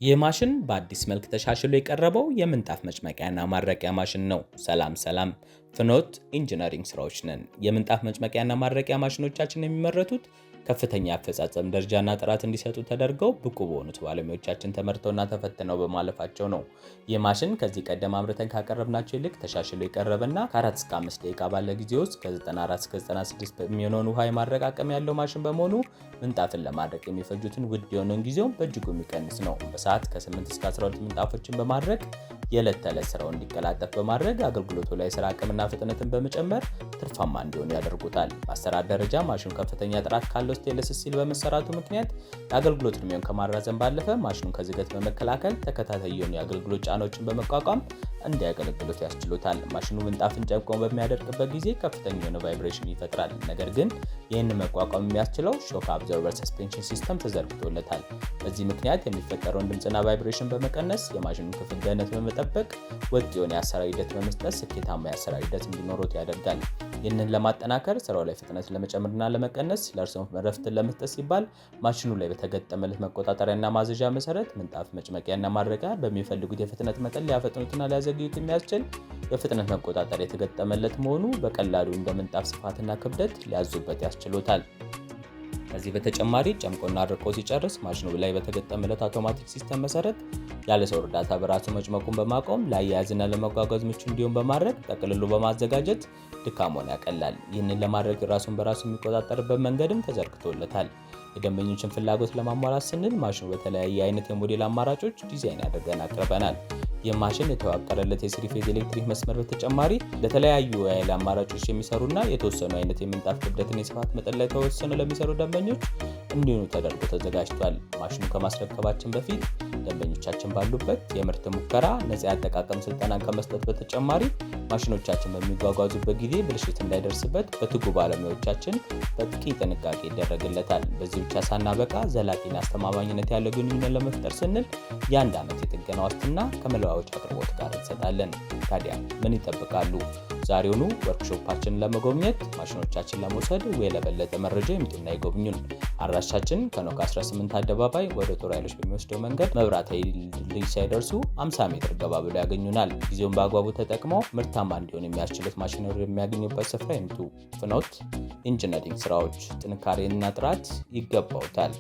ይህ ማሽን በአዲስ መልክ ተሻሽሎ የቀረበው የምንጣፍ መጭመቂያና ማድረቂያ ማሽን ነው። ሰላም ፍኖት ኢንጂነሪንግ ስራዎች ነን። የምንጣፍ መጭመቂያና ማድረቂያ ማሽኖቻችን የሚመረቱት ከፍተኛ አፈጻጸም ደረጃና ጥራት እንዲሰጡ ተደርገው ብቁ በሆኑት ባለሙያዎቻችን ተመርተውና ተፈትነው በማለፋቸው ነው። ይህ ማሽን ከዚህ ቀደም አምርተን ካቀረብናቸው ይልቅ ተሻሽሎ የቀረበና ከ4 እስከ 5 ደቂቃ ባለ ጊዜ ውስጥ ከ94 እስከ 96 የሚሆነውን ውሃ የማድረቅ ያለው ማሽን በመሆኑ ምንጣፍን ለማድረቅ የሚፈጁትን ውድ የሆነውን ጊዜውን በእጅጉ የሚቀንስ ነው። በሰዓት ከ8 እስከ 12 ምንጣፎችን በማድረቅ የዕለት ተዕለት ስራውን እንዲቀላጠፍ በማድረግ አገልግሎቱ ላይ ስራ አቅምና ፍጥነትን በመጨመር ትርፋማ እንዲሆኑ ያደርጉታል። በአሰራር ደረጃ ማሽኑ ከፍተኛ ጥራት ካለው ስቴንለስ ስቲል በመሰራቱ ምክንያት የአገልግሎት ዕድሜውን ከማራዘም ባለፈ ማሽኑን ከዝገት በመከላከል ተከታታይ የሆኑ የአገልግሎት ጫናዎችን በመቋቋም እንዲያገለግሉት ያስችሉታል። ማሽኑ ምንጣፍን ጨምቆ በሚያደርቅበት ጊዜ ከፍተኛ የሆነ ቫይብሬሽን ይፈጥራል። ነገር ግን ይህንን መቋቋም የሚያስችለው ሾክ አብዞርበር ሰስፔንሽን ሲስተም ተዘርግቶለታል። በዚህ ምክንያት የሚፈጠረውን ድምፅና ቫይብሬሽን በመቀነስ የማሽኑን ክፍል ደህንነት በመጠበቅ ወጥ የሆነ የአሰራር ሂደት በመስጠት ስኬታማ የአሰራር ሂደት እንዲኖሩት ያደርጋል። ይህንን ለማጠናከር ስራው ላይ ፍጥነት ለመጨመርና ለመቀነስ ለእርስዎም ረፍትን ለመስጠት ሲባል ማሽኑ ላይ በተገጠመለት መቆጣጠሪያና ማዘዣ መሰረት ምንጣፍ መጭመቂያና ማድረቂያ በሚፈልጉት የፍጥነት መጠን ሊያፈጥኑትና ሊያዘግዩት የሚያስችል የፍጥነት መቆጣጠሪያ የተገጠመለት መሆኑ በቀላሉ እንደ ምንጣፍ ስፋትና ክብደት ሊያዙበት ያስችሎታል። ከዚህ በተጨማሪ ጨምቆና አድርቆ ሲጨርስ ማሽኑ ላይ በተገጠመለት አውቶማቲክ ሲስተም መሰረት ያለ ሰው እርዳታ በራሱ መጭመቁን በማቆም ለአያያዝና ለመጓጓዝ ምቹ እንዲሆን በማድረግ ጠቅልሎ በማዘጋጀት ድካሞን ያቀላል። ይህንን ለማድረግ ራሱን በራሱ የሚቆጣጠርበት መንገድም ተዘርግቶለታል። የደንበኞችን ፍላጎት ለማሟላት ስንል ማሽኑ በተለያየ አይነት የሞዴል አማራጮች ዲዛይን አድርገን አቅርበናል። ይህ ማሽን የተዋቀረለት የስሪ ፌዝ ኤሌክትሪክ መስመር በተጨማሪ ለተለያዩ የኃይል አማራጮች የሚሰሩና የተወሰኑ አይነት የምንጣፍ ክብደትን የስፋት መጠን ላይ ተወሰኑ ለሚሰሩ ደንበኞች እንዲሆኑ ተደርጎ ተዘጋጅቷል። ማሽኑ ከማስረከባችን በፊት ደንበኞቻችን ባሉበት የምርት ሙከራ ነፃ አጠቃቀም ስልጠናን ከመስጠት በተጨማሪ ማሽኖቻችን በሚጓጓዙበት ጊዜ ብልሽት እንዳይደርስበት በትጉ ባለሙያዎቻችን በቂ ጥንቃቄ ይደረግለታል። በዚህ ብቻ ሳናበቃ ዘላቂና አስተማማኝነት ያለው ግንኙነት ለመፍጠር ስንል የ1 ዓመት የጥገና ዋስትና ከመለዋወጫ አቅርቦት ጋር እንሰጣለን። ታዲያ ምን ይጠብቃሉ? ዛሬውኑ ወርክሾፓችንን ለመጎብኘት ማሽኖቻችን ለመውሰድ ወይ ለበለጠ መረጃ ይምጡና ይጎብኙን። አድራሻችን ከኖክ 18 አደባባይ ወደ ጦር ኃይሎች በሚወስደው መንገድ መብራት ኃይል ልጅ ሳይደርሱ 50 ሜትር ገባ ብለው ያገኙናል። ጊዜውን በአግባቡ ተጠቅመው ምርታማ እንዲሆን የሚያስችሉት ማሽነሪ የሚያገኙበት ስፍራ ይምጡ። ፍኖት ኢንጂነሪንግ ስራዎች ጥንካሬና ጥራት ይገባውታል።